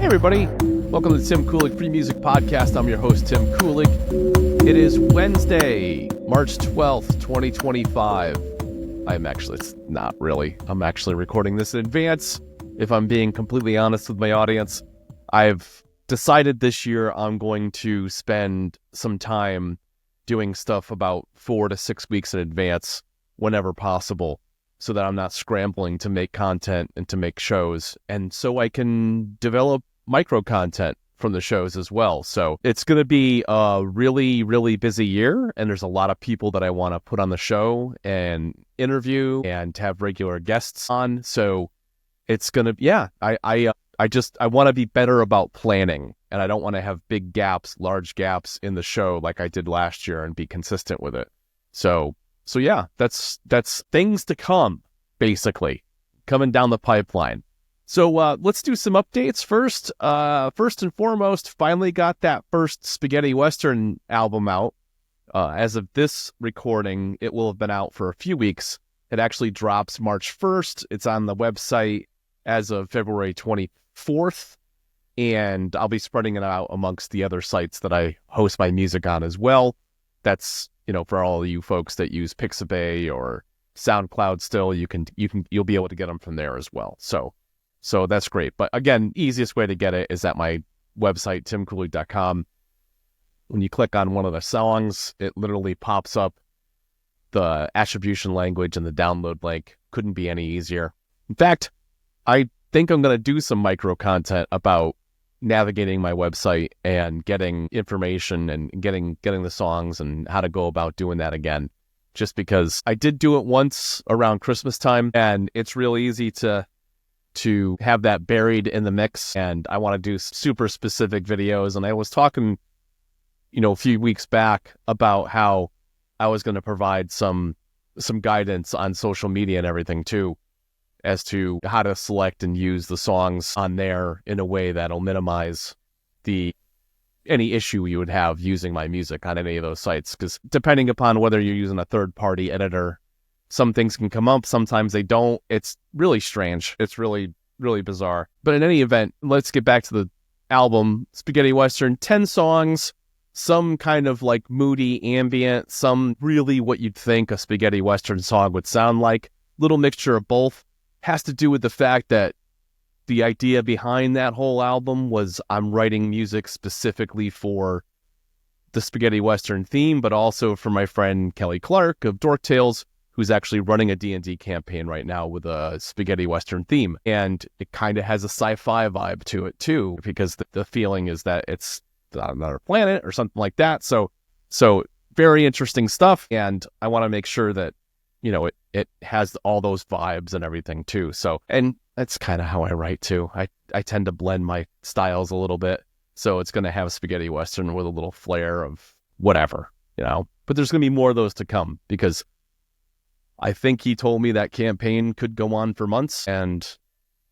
Hey everybody, welcome to the Tim Kulig Free Music Podcast. I'm your host, Tim Kulig. It is Wednesday, March 12th, 2025. It's not really. I'm actually recording this in advance. If I'm being completely honest with my audience, I've decided this year I'm going to spend some time doing stuff about 4 to 6 weeks in advance whenever possible, so that I'm not scrambling to make content and to make shows, and so I can develop micro content from the shows as well. So it's going to be a really, really busy year, and there's a lot of people that I want to put on the show and interview and have regular guests on. So it's going to, I want to be better about planning, and I don't want to have big gaps, large gaps in the show like I did last year, and be consistent with it. So yeah, that's things to come, basically, coming down the pipeline. So let's do some updates first. First and foremost, finally got that first Spaghetti Western album out. As of this recording, it will have been out for a few weeks. It actually drops March 1st. It's on the website as of February 24th, and I'll be spreading it out amongst the other sites that I host my music on as well. That's, for all of you folks that use Pixabay or SoundCloud still, you'll be able to get them from there as well. So that's great. But again, easiest way to get it is at my website, timkulig.com. When you click on one of the songs, it literally pops up the attribution language and the download link. Couldn't be any easier. In fact, I think I'm going to do some micro content about navigating my website and getting information and getting the songs and how to go about doing that again. Just because I did do it once around Christmas time, and it's real easy to have that buried in the mix, and I want to do super specific videos. And I was talking, a few weeks back about how I was going to provide some guidance on social media and everything too, as to how to select and use the songs on there in a way that'll minimize any issue you would have using my music on any of those sites. Because depending upon whether you're using a third-party editor, some things can come up, sometimes they don't. It's really strange. It's really, really bizarre. But in any event, let's get back to the album. Spaghetti Western, 10 songs, some kind of like moody ambient, some really what you'd think a Spaghetti Western song would sound like. Little mixture of both. Has to do with the fact that the idea behind that whole album was I'm writing music specifically for the Spaghetti Western theme, but also for my friend Kelly Clark of Dork Tales, who's actually running a D&D campaign right now with a Spaghetti Western theme. And it kind of has a sci-fi vibe to it too, because the feeling is that it's on another planet or something like that. So very interesting stuff. And I want to make sure that, it has all those vibes and everything too. So, and that's kind of how I write too. I tend to blend my styles a little bit. So it's going to have Spaghetti Western with a little flair of whatever, but there's going to be more of those to come, because I think he told me that campaign could go on for months, and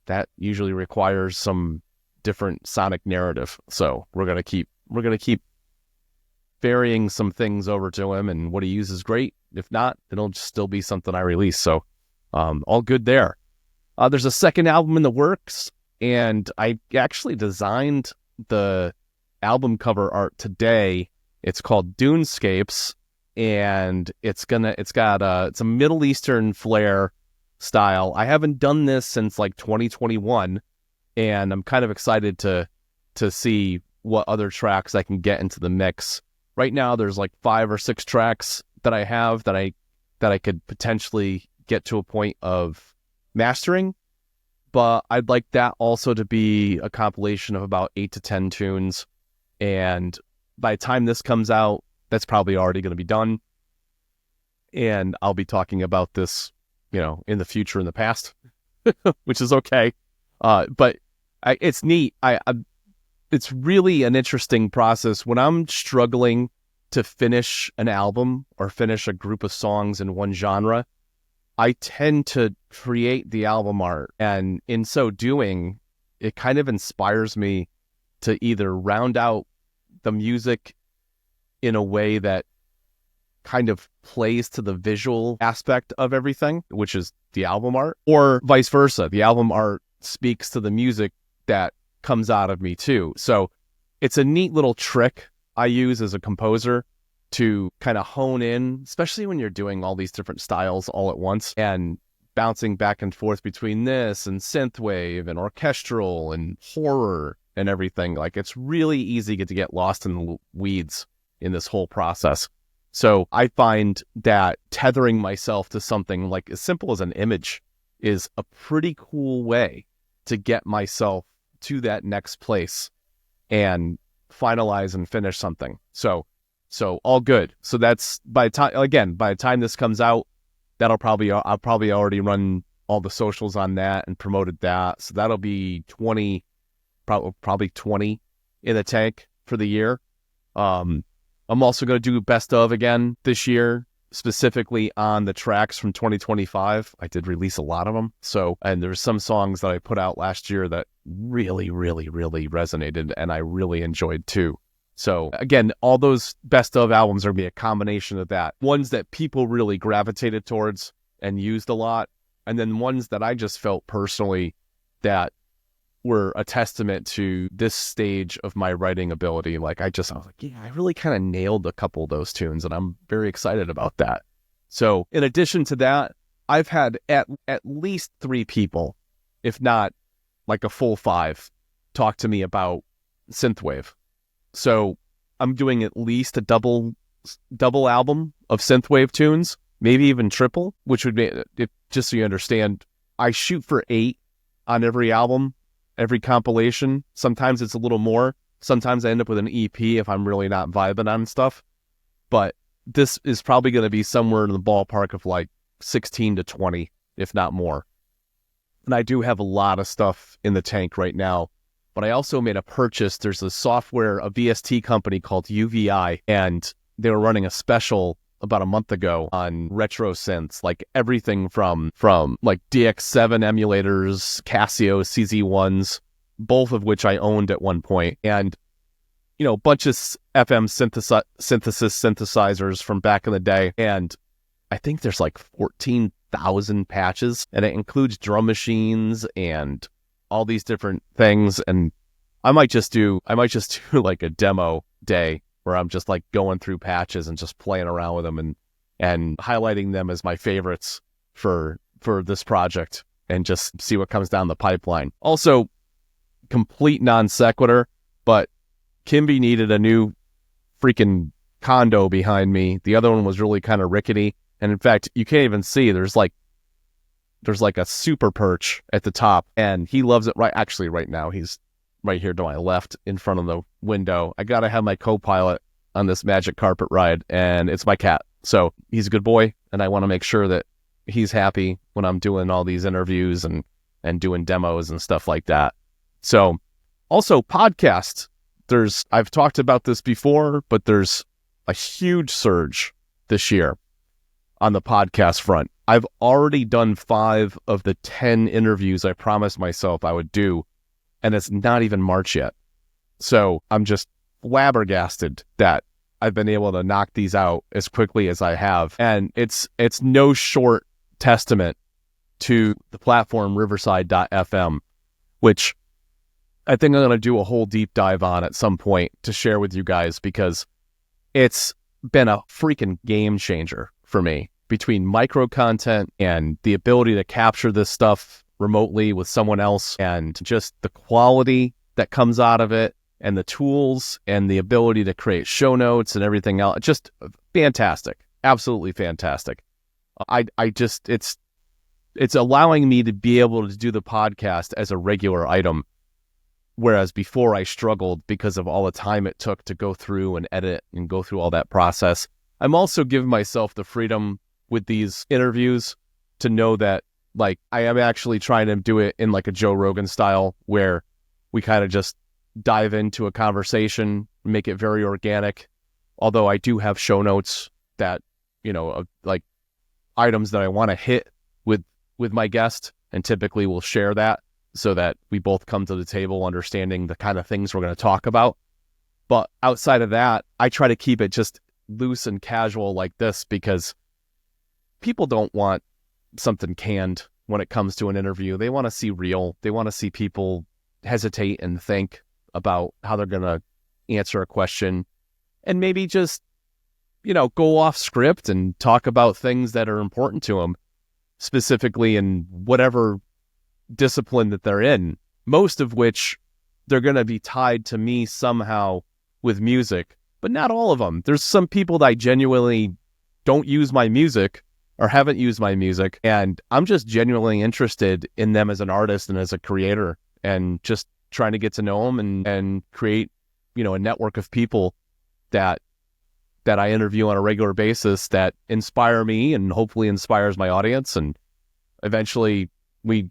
that usually requires some different sonic narrative. So we're going to keep varying some things over to him, and what he uses great. If not, it'll just still be something I release. So all good there. There's a second album in the works, and I actually designed the album cover art today. It's called Dunescapes, and it's a Middle Eastern flair style. I haven't done this since like 2021, and I'm kind of excited to see what other tracks I can get into the mix. Right now, there's like 5 or 6 tracks that I have that I could potentially get to a point of mastering, but I'd like that also to be a compilation of about 8 to 10 tunes. And by the time this comes out, that's probably already going to be done. And I'll be talking about this, in the future, in the past, which is okay. But it's neat. It's really an interesting process when I'm struggling to finish an album or finish a group of songs in one genre. I tend to create the album art, and in so doing, it kind of inspires me to either round out the music in a way that kind of plays to the visual aspect of everything, which is the album art, or vice versa. The album art speaks to the music that comes out of me too. So it's a neat little trick I use as a composer to kind of hone in, especially when you're doing all these different styles all at once and bouncing back and forth between this and synthwave and orchestral and horror and everything. Like, it's really easy to get lost in the weeds in this whole process. So I find that tethering myself to something like as simple as an image is a pretty cool way to get myself to that next place and finalize and finish something. So all good. So that's by the time this comes out, I'll probably already run all the socials on that and promoted that. So that'll be 20, probably 20 in the tank for the year. I'm also going to do best of again this year, specifically on the tracks from 2025. I did release a lot of them. So, and there's some songs that I put out last year that really, really, really resonated and I really enjoyed too. So again, all those best of albums are going to be a combination of that. Ones that people really gravitated towards and used a lot. And then ones that I just felt personally that were a testament to this stage of my writing ability. Like I was like, yeah, I really kind of nailed a couple of those tunes and I'm very excited about that. So in addition to that, I've had at least 3 people, if not like a full 5, talk to me about synthwave. So I'm doing at least a double album of synthwave tunes, maybe even triple, which would be, just so you understand, I shoot for 8 on every album, every compilation. Sometimes it's a little more. Sometimes I end up with an EP if I'm really not vibing on stuff. But this is probably going to be somewhere in the ballpark of like 16 to 20, if not more. And I do have a lot of stuff in the tank right now. But I also made a purchase. There's a VST company called UVI, and they were running a special about a month ago on retro synths, like everything from like DX7 emulators, Casio CZ1s, both of which I owned at one point, and a bunch of FM synthesizers from back in the day. And I think there's like 14,000 patches, and it includes drum machines and all these different things. And I might just do like a demo day where I'm just like going through patches and just playing around with them and highlighting them as my favorites for this project and just see what comes down the pipeline. Also, complete non sequitur, but Kimby needed a new freaking condo behind me. The other one was really kind of rickety. And in fact, you can't even see, there's like a super perch at the top, and he loves it right now. He's right here to my left in front of the window. I got to have my co-pilot on this magic carpet ride, and it's my cat. So he's a good boy, and I want to make sure that he's happy when I'm doing all these interviews and doing demos and stuff like that. So also podcasts. I've talked about this before, but there's a huge surge this year on the podcast front. I've already done 5 of the 10 interviews I promised myself I would do, and it's not even March yet. So I'm just flabbergasted that I've been able to knock these out as quickly as I have. And it's no short testament to the platform Riverside.fm, which I think I'm going to do a whole deep dive on at some point to share with you guys, because it's been a freaking game changer for me. Between micro content and the ability to capture this stuff remotely with someone else, and just the quality that comes out of it, and the tools and the ability to create show notes and everything else, just fantastic, absolutely fantastic. It's allowing me to be able to do the podcast as a regular item, whereas before I struggled because of all the time it took to go through and edit and go through all that process. I'm also giving myself the freedom with these interviews to know that, like, I am actually trying to do it in like a Joe Rogan style, where we kind of just dive into a conversation, make it very organic. Although I do have show notes that, like items that I want to hit with my guest, and typically we'll share that so that we both come to the table understanding the kind of things we're going to talk about. But outside of that, I try to keep it just loose and casual like this, because people don't want something canned when it comes to an interview. They want to see real. They want to see people hesitate and think about how they're going to answer a question, and maybe just, go off script and talk about things that are important to them, specifically in whatever discipline that they're in, most of which they're going to be tied to me somehow with music, but not all of them. There's some people that I genuinely don't use my music or haven't used my music, and I'm just genuinely interested in them as an artist and as a creator, and just trying to get to know them and create, a network of people that I interview on a regular basis that inspire me and hopefully inspires my audience, and eventually we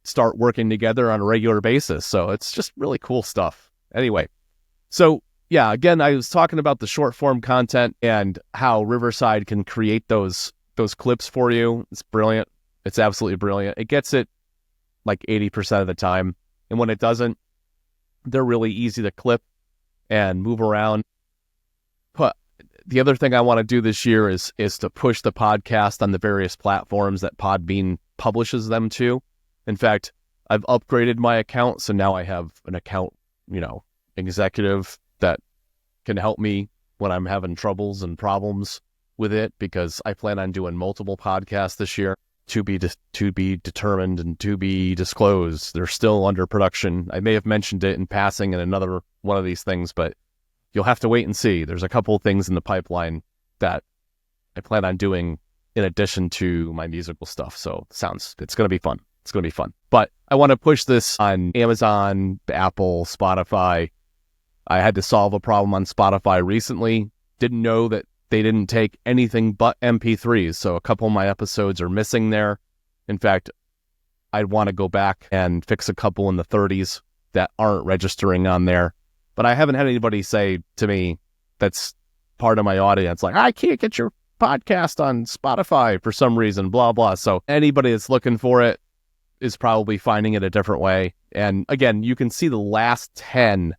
start working together on a regular basis. So it's just really cool stuff. Anyway, so yeah, again, I was talking about the short form content and how Riverside can create those clips for you. It's brilliant. It's absolutely brilliant. It gets it like 80% of the time. And when it doesn't, they're really easy to clip and move around. But the other thing I want to do this year is to push the podcast on the various platforms that Podbean publishes them to. In fact, I've upgraded my account, so now I have an account, executive that can help me when I'm having troubles and problems with it, because I plan on doing multiple podcasts this year, to be determined and to be disclosed. They're still under production. I may have mentioned it in passing in another one of these things, but you'll have to wait and see. There's a couple of things in the pipeline that I plan on doing in addition to my musical stuff. So it's going to be fun. It's going to be fun. But I want to push this on Amazon, Apple, Spotify. I had to solve a problem on Spotify recently. Didn't know that they didn't take anything but MP3s. So a couple of my episodes are missing there. In fact, I'd want to go back and fix a couple in the 30s that aren't registering on there. But I haven't had anybody say to me that's part of my audience, like, I can't get your podcast on Spotify for some reason, blah, blah. So anybody that's looking for it is probably finding it a different way. And again, you can see the last 10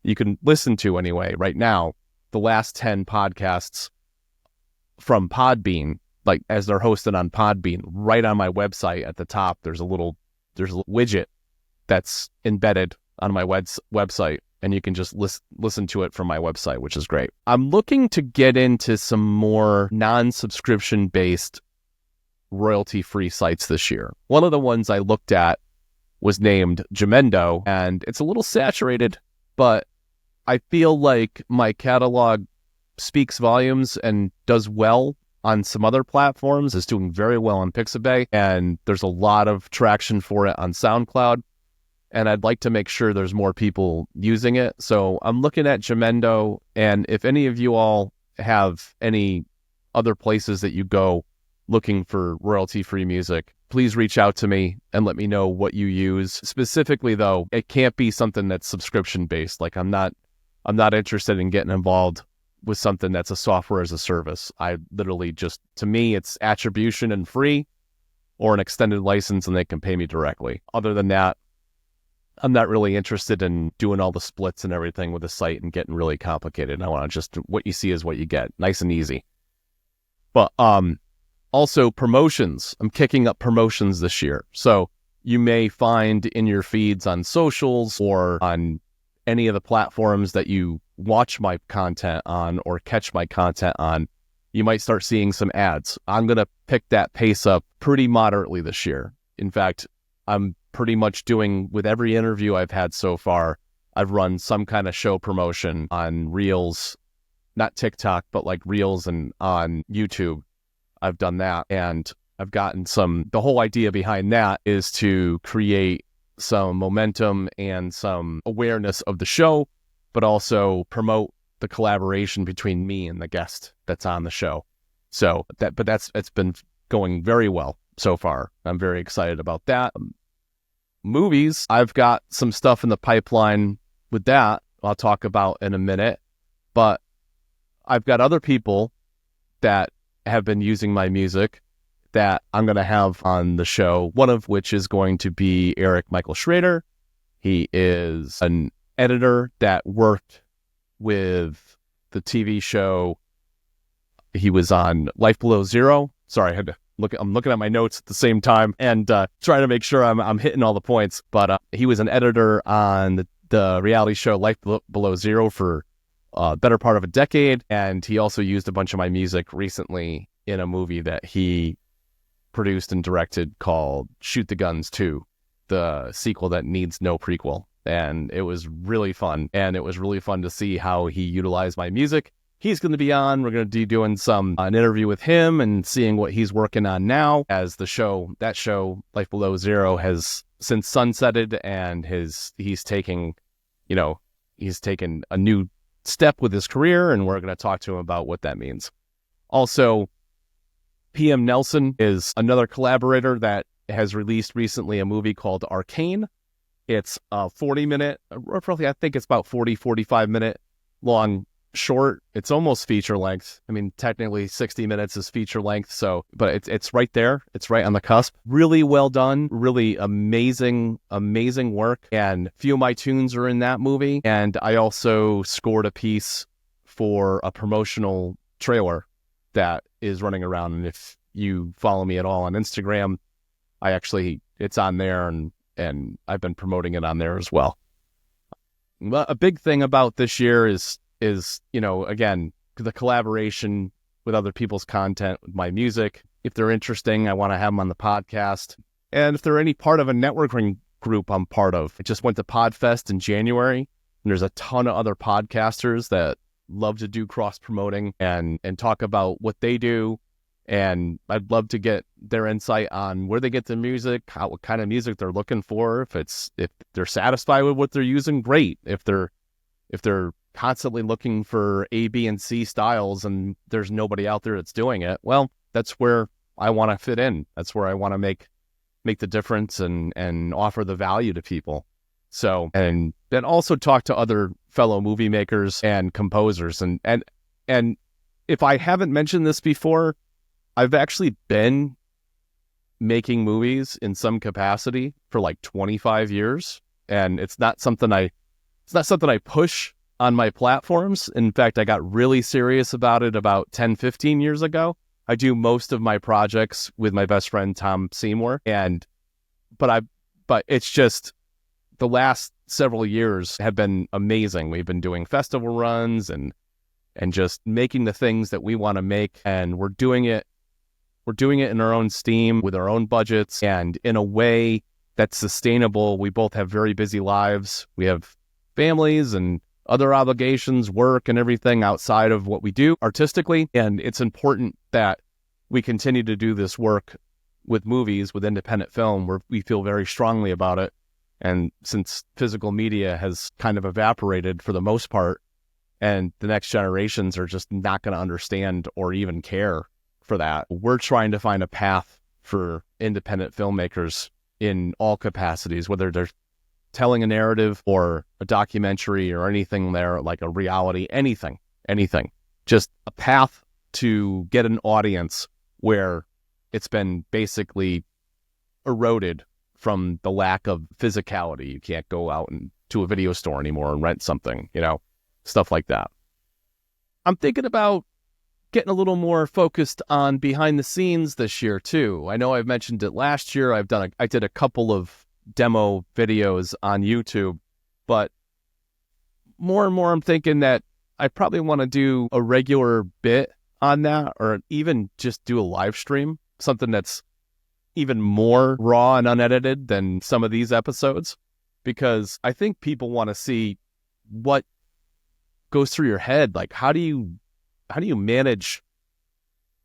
you can listen to anyway right now, the last 10 podcasts from Podbean, like as they're hosted on Podbean, right on my website at the top, there's a little widget that's embedded on my website, and you can just listen to it from my website, which is great. I'm looking to get into some more non-subscription based royalty-free sites this year. One of the ones I looked at was named Jamendo, and it's a little saturated, but I feel like my catalog speaks volumes and does well on some other platforms. It's doing very well on Pixabay, and there's a lot of traction for it on SoundCloud, and I'd like to make sure there's more people using it. So I'm looking at Jamendo, and if any of you all have any other places that you go looking for royalty-free music, please reach out to me and let me know what you use. Specifically, though, it can't be something that's subscription-based. Like I'm not interested in getting involved with something that's a software as a service. I literally to me, it's attribution and free, or an extended license and they can pay me directly. Other than that, I'm not really interested in doing all the splits and everything with the site and getting really complicated. I want to just, what you see is what you get, nice and easy. But also promotions. I'm kicking up promotions this year. So you may find in your feeds on socials or on any of the platforms that you watch my content on or catch my content on, you might start seeing some ads. I'm going to pick that pace up pretty moderately this year. In fact, I'm pretty much doing, with every interview I've had so far, I've run some kind of show promotion on Reels, not TikTok, but like Reels and on YouTube. I've done that, and I've gotten the whole idea behind that is to create some momentum and some awareness of the show, but also promote the collaboration between me and the guest that's on the show. So it's been going very well so far. I'm very excited about that. Movies, I've got some stuff in the pipeline with that I'll talk about in a minute, but I've got other people that have been using my music that I'm going to have on the show, one of which is going to be Eric Michael Schrader. He is an editor that worked with the TV show. He was on Life Below Zero. Sorry, I had to I'm looking at my notes at the same time and trying to make sure I'm hitting all the points. But he was an editor on the reality show Life Below Zero for better part of a decade, and he also used a bunch of my music recently in a movie that he produced and directed called Shoot the Guns 2, the sequel that needs no prequel. And it was really fun, and it was really fun to see how he utilized my music. He's going to be on. We're going to be doing an interview with him and seeing what he's working on now, as that show Life Below Zero has since sunsetted, and he's taking a new step with his career, and we're going to talk to him about what that means. Also, PM Nelson is another collaborator that has released recently a movie called Arcane. It's a 40-minute, roughly, I think it's about 45 minute long short. It's almost feature length. I mean, technically 60 minutes is feature length, but it's right there. It's right on the cusp. Really well done. Really amazing work. And a few of my tunes are in that movie. And I also scored a piece for a promotional trailer that is running around. And if you follow me at all on Instagram, it's on there, and I've been promoting it on there as well. A big thing about this year is, again, the collaboration with other people's content, with my music. If they're interesting, I want to have them on the podcast. And if they're any part of a networking group I'm part of. I just went to Podfest in January, and there's a ton of other podcasters that love to do cross-promoting and talk about what they do. And I'd love to get their insight on where they get the music, what kind of music they're looking for. If they're satisfied with what they're using, great. If they're constantly looking for A, B, and C styles and there's nobody out there that's doing it, well, that's where I want to fit in. That's where I want to make the difference and offer the value to people. So, and then also talk to other fellow movie makers and composers. And if I haven't mentioned this before, I've actually been making movies in some capacity for like 25 years. And it's not something I push on my platforms. In fact, I got really serious about it about 10, 15 years ago. I do most of my projects with my best friend, Tom Seymour. But it's just the last several years have been amazing. We've been doing festival runs and just making the things that we want to make. And we're doing it in our own steam with our own budgets and in a way that's sustainable. We both have very busy lives. We have families and other obligations, work and everything outside of what we do artistically. And it's important that we continue to do this work with movies, with independent film, where we feel very strongly about it. And since physical media has kind of evaporated for the most part, and the next generations are just not going to understand or even care for that, we're trying to find a path for independent filmmakers in all capacities, whether they're telling a narrative or a documentary or anything there, like a reality, anything, just a path to get an audience where it's been basically eroded from the lack of physicality. You can't go out to a video store anymore and rent something, stuff like that. I'm thinking about getting a little more focused on behind the scenes this year too. I know I've mentioned it last year. I did a couple of demo videos on YouTube, but more and more I'm thinking that I probably want to do a regular bit on that, or even just do a live stream, something that's even more raw and unedited than some of these episodes, because I think people want to see what goes through your head. Like, how do you manage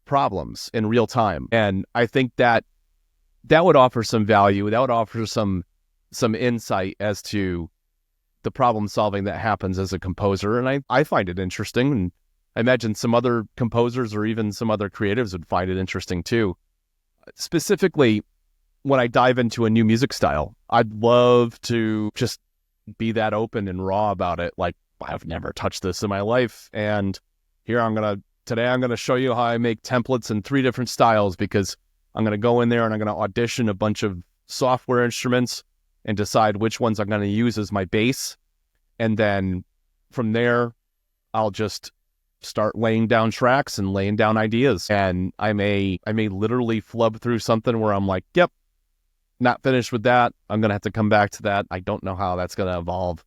problems in real time? And I think that would offer some value. That would offer some insight as to the problem solving that happens as a composer. And I find it interesting. And I imagine some other composers or even some other creatives would find it interesting too. Specifically, when I dive into a new music style, I'd love to just be that open and raw about it. Like, I've never touched this in my life. And here today I'm going to show you how I make templates in 3 different styles, because I'm going to go in there and I'm going to audition a bunch of software instruments and decide which ones I'm going to use as my bass. And then from there, I'll just start laying down tracks and laying down ideas. And I may literally flub through something where I'm like, yep, not finished with that. I'm going to have to come back to that. I don't know how that's going to evolve.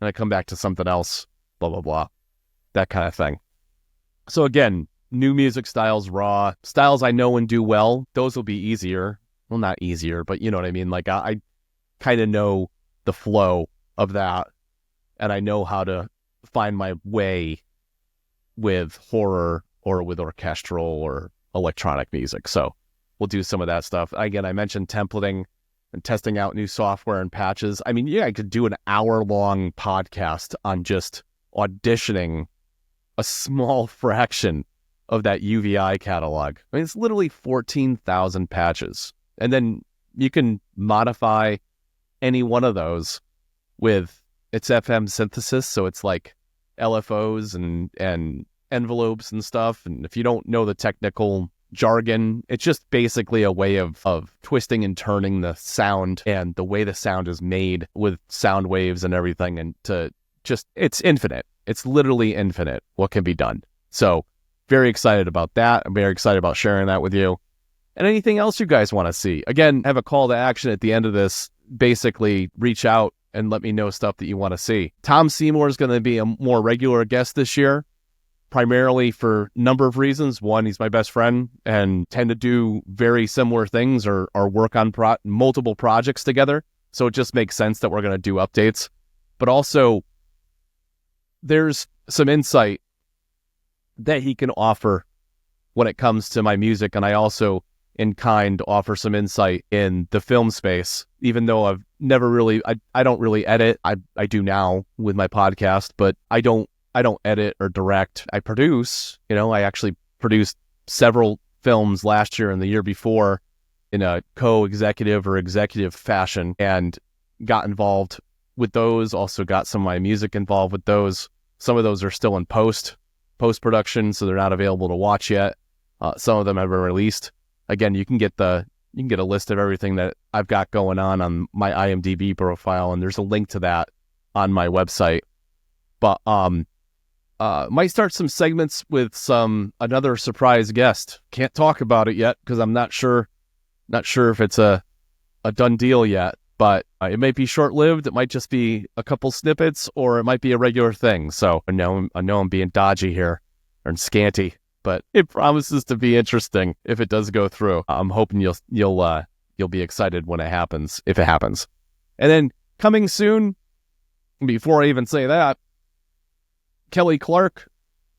And I come back to something else, blah, blah, blah, that kind of thing. So again, new music styles, raw styles I know and do well. Those will be easier. Well, not easier, but you know what I mean? Like I kind of know the flow of that, and I know how to find my way with horror or with orchestral or electronic music. So we'll do some of that stuff. Again, I mentioned templating and testing out new software and patches. I mean, yeah, I could do an hour-long podcast on just auditioning a small fraction of that UVI catalog. I mean, it's literally 14,000 patches. And then you can modify any one of those with its FM synthesis. So it's like LFOs and envelopes and stuff. And if you don't know the technical jargon, it's just basically a way of twisting and turning the sound and the way the sound is made with sound waves and everything. And it's infinite. It's literally infinite what can be done. So very excited about that. I'm very excited about sharing that with you. And anything else you guys want to see. Again, have a call to action at the end of this. Basically, reach out and let me know stuff that you want to see. Tom Seymour is going to be a more regular guest this year, primarily for a number of reasons. One, he's my best friend and tend to do very similar things or work on multiple projects together. So it just makes sense that we're going to do updates. But also, there's some insight that he can offer when it comes to my music. And I also, in kind, offer some insight in the film space, even though I've never really, I don't really edit. I do now with my podcast, but I don't edit or direct. I produce, I actually produced several films last year and the year before in a co-executive or executive fashion and got involved with those. Also got some of my music involved with those. Some of those are still in post-production, so they're not available to watch yet. Some of them have been released. Again, you can get a list of everything that I've got going on my IMDb profile, and there's a link to that on my website. But might start some segments with another surprise guest. Can't talk about it yet because I'm not sure if it's a done deal yet. But it might be short-lived. It might just be a couple snippets, or it might be a regular thing. So I know I'm being dodgy here and scanty, but it promises to be interesting if it does go through. I'm hoping you'll be excited when it happens, if it happens. And then coming soon, before I even say that, Kelly Clark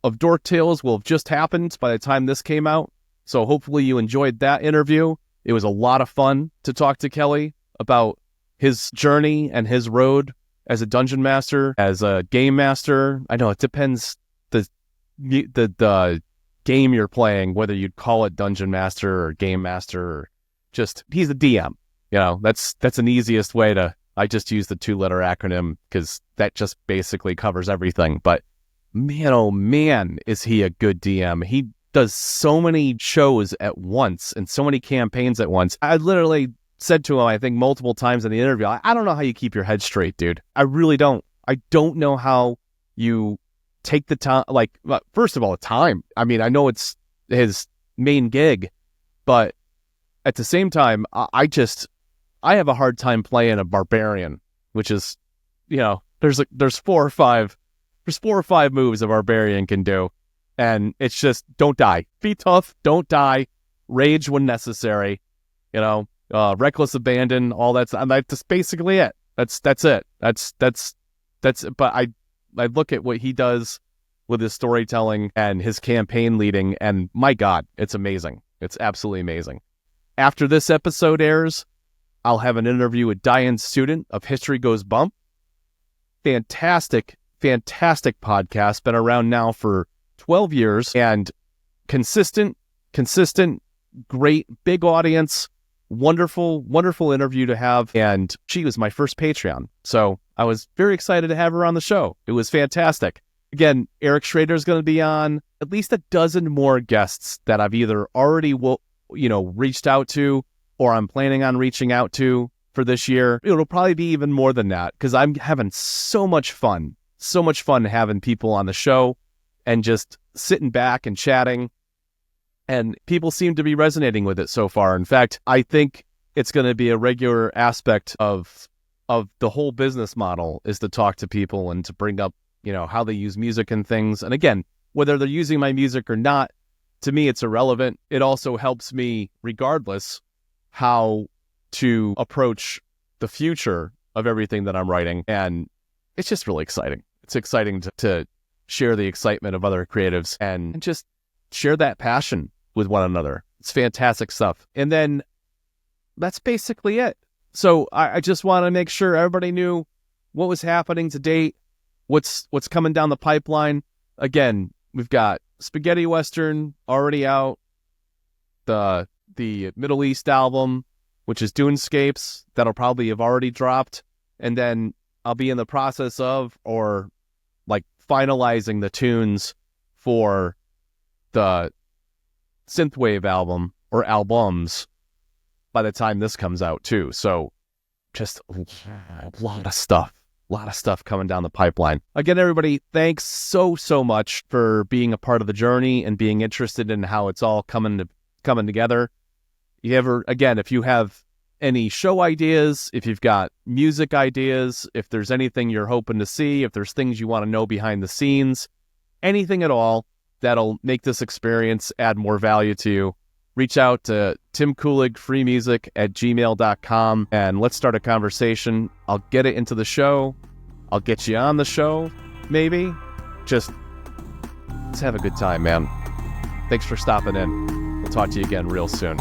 of Dork Tales will have just happened by the time this came out. So hopefully you enjoyed that interview. It was a lot of fun to talk to Kelly about his journey and his road as a dungeon master, as a game master. I know it depends the game you're playing, whether you'd call it dungeon master or game master, or just he's a DM. That's an easiest way to. I just use the 2-letter acronym because that just basically covers everything. But man, oh man, is he a good DM? He does so many shows at once and so many campaigns at once. I literally said to him, I think multiple times in the interview, I don't know how you keep your head straight, dude. I really don't. I don't know how you take the time. Like, first of all, the time. I mean, I know it's his main gig, but at the same time, I have a hard time playing a barbarian, which is, there's 4 or 5 moves a barbarian can do, and it's just don't die. Be tough, don't die, rage when necessary. Reckless abandon, all that's basically it. That's it. But I look at what he does with his storytelling and his campaign leading, and my God, it's amazing. It's absolutely amazing. After this episode airs, I'll have an interview with Diane Student of History Goes Bump. Fantastic podcast. Been around now for 12 years and consistent, great, big audience. Wonderful interview to have, and she was my first Patreon, so I was very excited to have her on the show. It was fantastic. Again, Eric Schrader is going to be on. At least a dozen more guests that I've either already reached out to or I'm planning on reaching out to for this year. It'll probably be even more than that because I'm having so much fun having people on the show and just sitting back and chatting, and people seem to be resonating with it so far. In fact, I think it's going to be a regular aspect of the whole business model, is to talk to people and to bring up, how they use music and things. And again, whether they're using my music or not, to me, it's irrelevant. It also helps me, regardless, how to approach the future of everything that I'm writing. And it's just really exciting. It's exciting to share the excitement of other creatives and just share that passion with one another. It's fantastic stuff. And then that's basically it. So I just want to make sure everybody knew what was happening to date, what's coming down the pipeline. Again, we've got Spaghetti Western already out, the Middle East album, which is Dunescapes, that'll probably have already dropped, and then I'll be in the process of, or like finalizing the tunes for the Synthwave album, or albums, by the time this comes out too. So just a lot of stuff coming down the pipeline. Again, everybody, thanks so much for being a part of the journey and being interested in how it's all coming together. If you have any show ideas, if you've got music ideas, if there's anything you're hoping to see, if there's things you want to know behind the scenes, anything at all that'll make this experience add more value to you, reach out to Tim Kulig, freemusic@gmail.com, and let's start a conversation. I'll get it into the show. I'll get you on the show, maybe. Just let's have a good time, man. Thanks for stopping in. We'll talk to you again real soon.